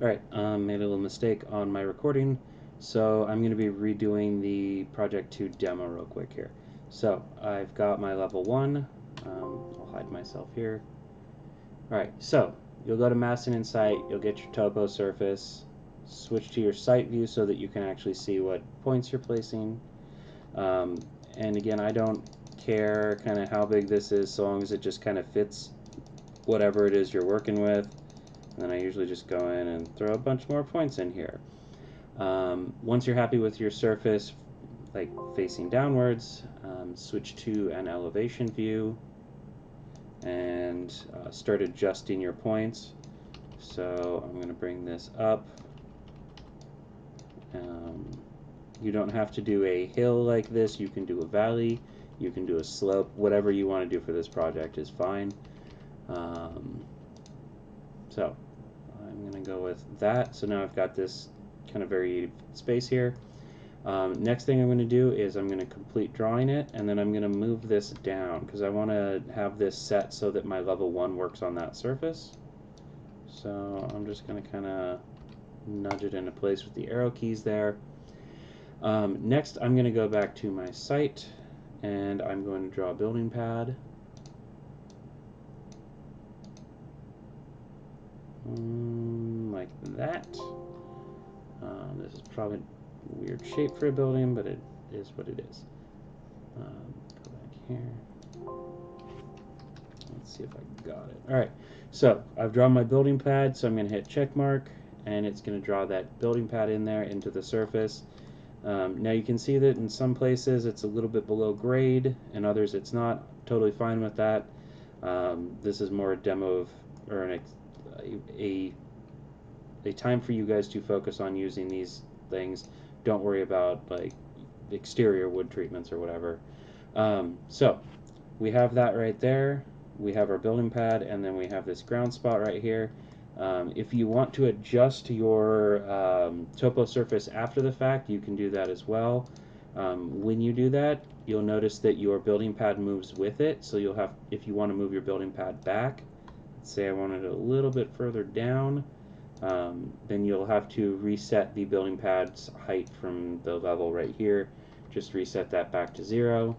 Alright, made a little mistake on my recording, so I'm going to be redoing the Project 2 demo real quick here. So, I've got my level 1, I'll hide myself here. Alright, so, you'll go to Mass and Insight, you'll get your topo surface, switch to your site view so that you can actually see what points you're placing. Um, and again, I don't care kind of how big this is, so long as it just kind of fits whatever it is you're working with. And then I usually just go in and throw a bunch more points in here. Once you're happy with your surface, like facing downwards, switch to an elevation view and start adjusting your points. So I'm going to bring this up. You don't have to do a hill like this. You can do a valley. You can do a slope. Whatever you want to do for this project is fine. So I'm going to go with that. So now I've got this kind of varied space here. Next thing I'm going to do is I'm going to complete drawing it, and then I'm going to move this down because I want to have this set so that my level 1 works on that surface. So I'm just going to kind of nudge it into place with the arrow keys there. Next I'm going to go back to my site and I'm going to draw a building pad. Like that. This is probably a weird shape for a building, but it is what it is. Go back here. Let's see if I got it. Alright, so I've drawn my building pad, so I'm going to hit check mark, and it's going to draw that building pad in there into the surface. Now you can see that in some places it's a little bit below grade, and others it's not. Totally fine with that. This is more a demo of, or a time for you guys to focus on using these things. Don't worry about like exterior wood treatments or whatever. So we have that right there. We have our building pad, and then we have this ground spot right here. If you want to adjust your topo surface after the fact, you can do that as well. When you do that, you'll notice that your building pad moves with it. So you'll have, if you want to move your building pad back, say I wanted it a little bit further down, then you'll have to reset the building pad's height from the level right here. Just reset that back to 0.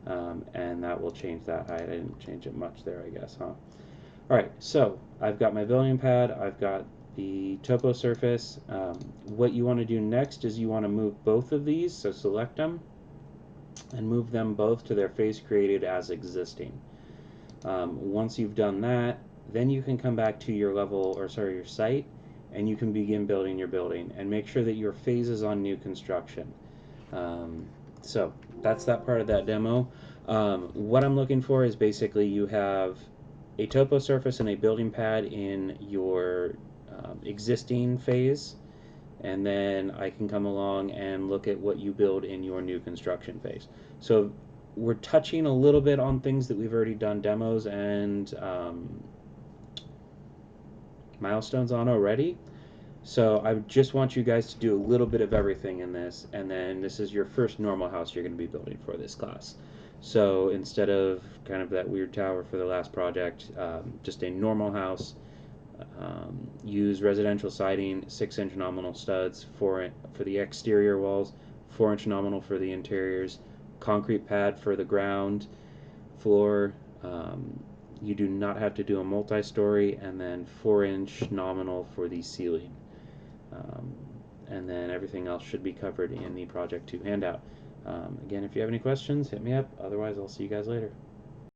And that will change that height. I didn't change it much there, I guess, huh? Alright, so I've got my building pad, I've got the topo surface. What you want to do next is you want to move both of these, so select them, and move them both to their face created as existing. Once you've done that, then you can come back to your level, or sorry, your site, and you can begin building your building, and make sure that your phase is on new construction. So that's that part of that demo. What I'm looking for is basically you have a topo surface and a building pad in your existing phase, and then I can come along and look at what you build in your new construction phase. So we're touching a little bit on things that we've already done demos and milestones on already. So I just want you guys to do a little bit of everything in this, and then this is your first normal house you're going to be building for this class. So instead of kind of that weird tower for the last project, just a normal house. Use residential siding, 6-inch nominal studs for the exterior walls, 4-inch nominal for the interiors, concrete pad for the ground, floor. You do not have to do a multi-story, and then 4-inch nominal for the ceiling. And then everything else should be covered in the Project 2 handout. Again, if you have any questions, hit me up. Otherwise, I'll see you guys later.